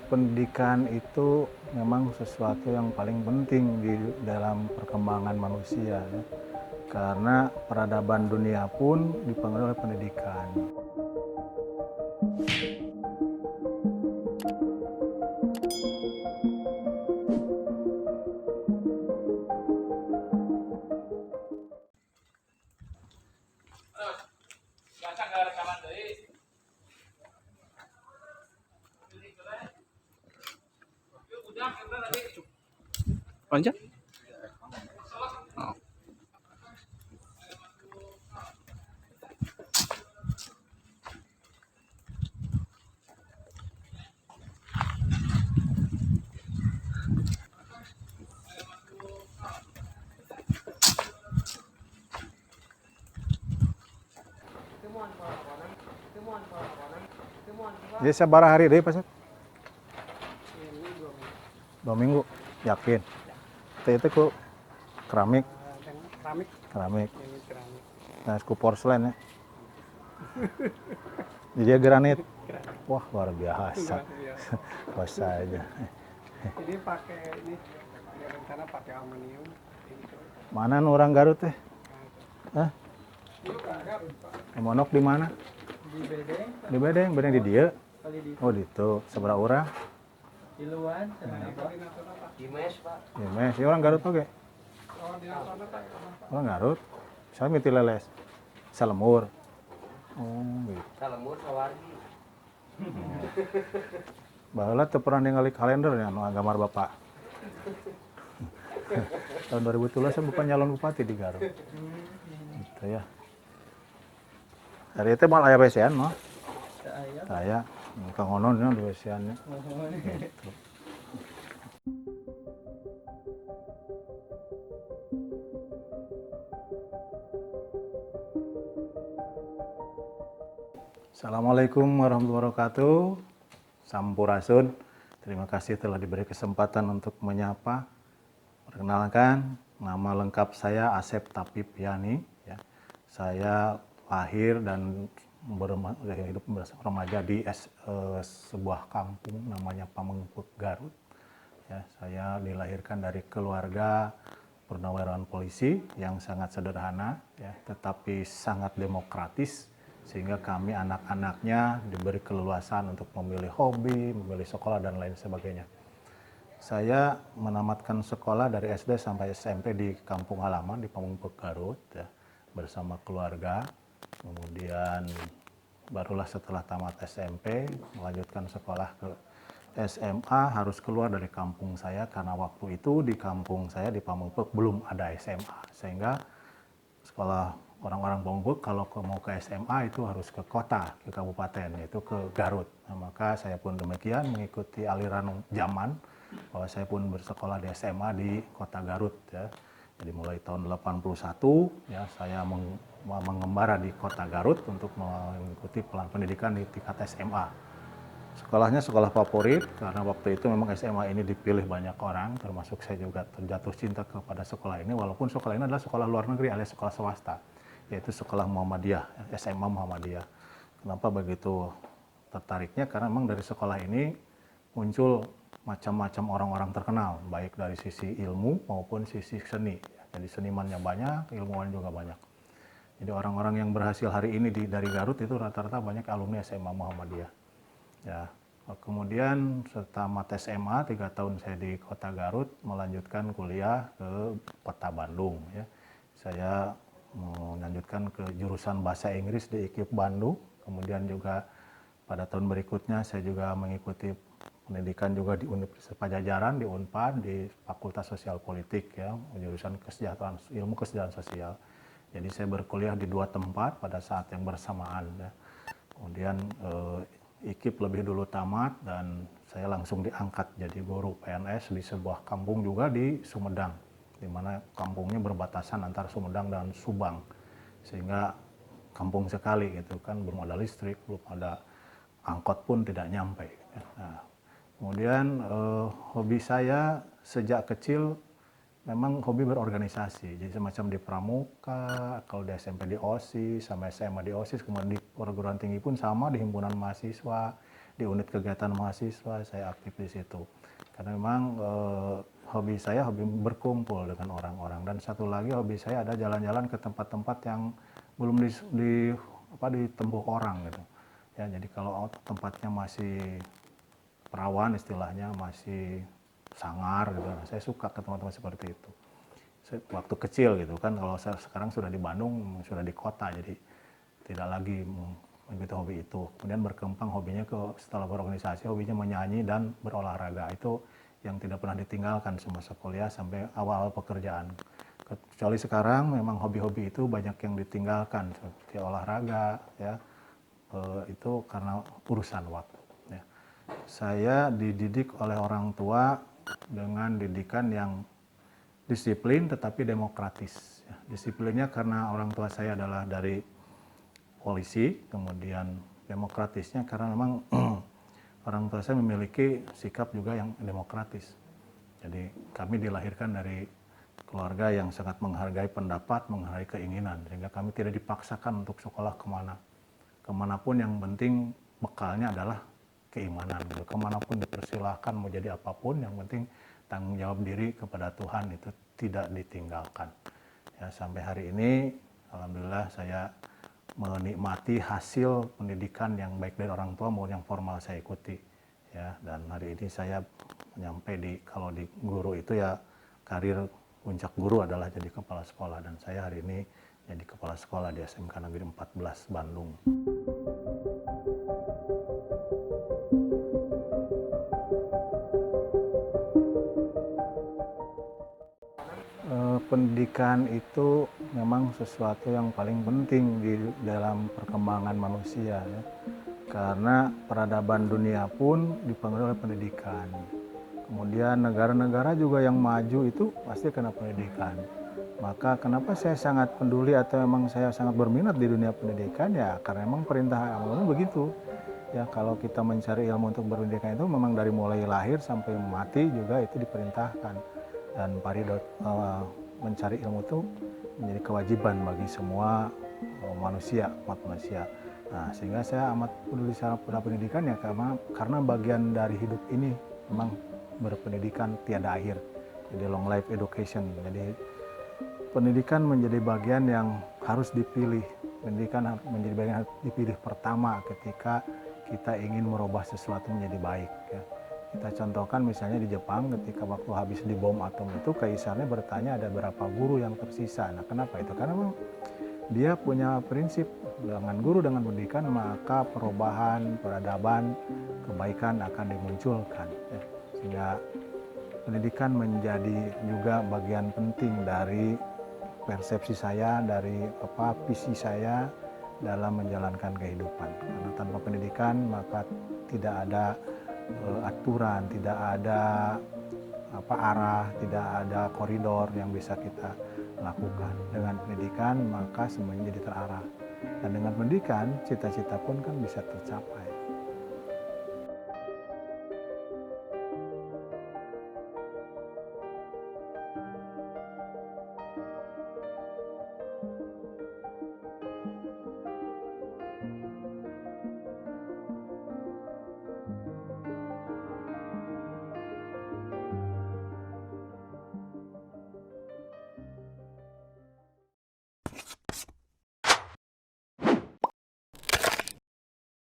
Pendidikan itu memang sesuatu yang paling penting di dalam perkembangan manusia ya. Karena peradaban dunia pun dipengaruhi oleh pendidikan. Lanjut. Oh. Jadi sabaraha hari deh Pak? 2 minggu. Yakin? Itu ku keramik. Keramik. Nah, ku porselen ya. Jadi granit. Wah, luar biasa. Biasa aja. Jadi pakai ini, rencana pakai aluminium. Mana orang Garut teh? Hah? Itu kagak, Pak. Monok di mana? Di Bedeng, Di Bedeng, Bedeng di dia. kali di Oh, itu. Seberapa orang? Iluan, di mes, Pak. Ya, mes. Ya, orang Garut oke. Oh, di Natuna, Pak. Orang Garut. Saya miti leles. Salemur. Oh, gitu. Salemur, Sawargi. Baheula teu pernah ningali kalender ya anu gambar Bapak. Tahun 2017 saya bukan nyalon bupati di Garut. Gitu ya. Hari itu mal aya wesean mah. Saya kangonon ya di weseannya. Gitu. Assalamualaikum warahmatullahi wabarakatuh. Sampurasun. Terima kasih telah diberi kesempatan untuk menyapa. Perkenalkan, nama lengkap saya Asep Tapip Yani. Ya. Saya lahir dan hidup remaja di sebuah kampung namanya Pamengpeuk, Garut. Ya, saya dilahirkan dari keluarga purnawirawan polisi yang sangat sederhana, ya, tetapi sangat demokratis, sehingga kami anak-anaknya diberi keleluasan untuk memilih hobi, memilih sekolah, dan lain sebagainya. Saya menamatkan sekolah dari SD sampai SMP di kampung halaman di Pamengpeuk, Garut, ya, bersama keluarga. Kemudian barulah setelah tamat SMP melanjutkan sekolah ke SMA, harus keluar dari kampung saya karena waktu itu di kampung saya di Pamengpeuk belum ada SMA, sehingga sekolah orang-orang Pamengpeuk kalau mau ke SMA itu harus ke kota, ke kabupaten, yaitu ke Garut. Nah, maka saya pun demikian mengikuti aliran zaman bahwa saya pun bersekolah di SMA di kota Garut, ya. Jadi mulai tahun 81 ya saya mengembara di kota Garut untuk mengikuti pendidikan di tingkat SMA. Sekolahnya sekolah favorit karena waktu itu memang SMA ini dipilih banyak orang, termasuk saya juga terjatuh cinta kepada sekolah ini, walaupun sekolah ini adalah sekolah luar negeri alias sekolah swasta, yaitu sekolah Muhammadiyah, SMA Muhammadiyah. Kenapa begitu tertariknya? Karena memang dari sekolah ini muncul macam-macam orang-orang terkenal, baik dari sisi ilmu maupun sisi seni. Jadi senimannya banyak, ilmuwan juga banyak. Jadi orang-orang yang berhasil hari ini dari Garut itu rata-rata banyak alumni SMA Muhammadiyah. Ya, kemudian setelah tamat SMA 3 tahun saya di kota Garut, melanjutkan kuliah ke kota Bandung. Ya. Saya melanjutkan ke jurusan bahasa Inggris di IKIP Bandung. Kemudian juga pada tahun berikutnya saya juga mengikuti pendidikan juga di Universitas Pajajaran, di Unpad, di Fakultas Sosial Politik, ya, jurusan ilmu kesejahteraan sosial. Jadi saya berkuliah di 2 tempat pada saat yang bersamaan. Ya. Kemudian IKIP lebih dulu tamat dan saya langsung diangkat jadi guru PNS di sebuah kampung juga di Sumedang, di mana kampungnya berbatasan antara Sumedang dan Subang, sehingga kampung sekali gitu kan, belum ada listrik, belum ada angkot pun tidak nyampe. Nah, kemudian hobi saya sejak kecil memang hobi berorganisasi, jadi semacam di Pramuka, kalau di SMP di OSIS, sama SMA di OSIS, kemudian di perguruan tinggi pun sama, di himpunan mahasiswa, di unit kegiatan mahasiswa saya aktif di situ. Karena memang hobi saya hobi berkumpul dengan orang-orang, dan satu lagi hobi saya ada jalan-jalan ke tempat-tempat yang belum ditempuh orang gitu. Ya, jadi kalau tempatnya masih perawan istilahnya, masih sangar gitu. Nah, saya suka ke tempat-tempat seperti itu. Waktu kecil gitu kan, kalau saya sekarang sudah di Bandung, sudah di kota, jadi tidak lagi mengikuti hobi itu. Kemudian berkembang hobinya setelah berorganisasi, hobinya menyanyi dan berolahraga. Itu yang tidak pernah ditinggalkan semasa kuliah sampai awal-awal pekerjaan. Kecuali sekarang memang hobi-hobi itu banyak yang ditinggalkan, seperti olahraga ya, itu karena urusan waktu. Ya. Saya dididik oleh orang tua dengan didikan yang disiplin tetapi demokratis. Ya. Disiplinnya karena orang tua saya adalah dari polisi, kemudian demokratisnya karena memang orang tua saya memiliki sikap juga yang demokratis. Jadi kami dilahirkan dari keluarga yang sangat menghargai pendapat, menghargai keinginan, sehingga kami tidak dipaksakan untuk sekolah kemanapun, yang penting bekalnya adalah keimanan. Kemanapun dipersilahkan mau jadi apapun, yang penting tanggung jawab diri kepada Tuhan itu tidak ditinggalkan. Ya, sampai hari ini alhamdulillah saya menikmati hasil pendidikan yang baik dari orang tua maupun yang formal saya ikuti. Ya, dan hari ini saya nyampe kalau di guru itu ya, karir puncak guru adalah jadi kepala sekolah, dan saya hari ini jadi kepala sekolah di SMK Negeri 14 Bandung. Pendidikan itu memang sesuatu yang paling penting di dalam perkembangan manusia ya. Karena peradaban dunia pun dipengaruhi oleh pendidikan. Kemudian negara-negara juga yang maju itu pasti kena pendidikan. Maka kenapa saya sangat peduli atau memang saya sangat berminat di dunia pendidikan ya, karena memang perintah agama begitu. Ya, kalau kita mencari ilmu untuk berpendidikan itu memang dari mulai lahir sampai mati juga itu diperintahkan. Dan mencari ilmu itu menjadi kewajiban bagi semua manusia, umat manusia. Nah, sehingga saya amat peduli pada pendidikan ya, karena bagian dari hidup ini memang berpendidikan tiada akhir. Jadi long life education. Jadi pendidikan menjadi bagian yang harus dipilih. Pendidikan menjadi bagian yang harus dipilih pertama ketika kita ingin merubah sesuatu menjadi baik. Ya. Kita contohkan misalnya di Jepang, ketika waktu habis dibom atom itu, kaisarnya bertanya ada berapa guru yang tersisa. Nah, kenapa itu? Karena memang dia punya prinsip, dengan guru, dengan pendidikan, maka perubahan, peradaban, kebaikan akan dimunculkan. Ya. Sehingga pendidikan menjadi juga bagian penting dari persepsi saya, dari visi saya dalam menjalankan kehidupan. Karena tanpa pendidikan maka tidak ada aturan, tidak ada arah, tidak ada koridor yang bisa kita lakukan. Dengan pendidikan maka semuanya jadi terarah. Dan dengan pendidikan cita-cita pun kan bisa tercapai.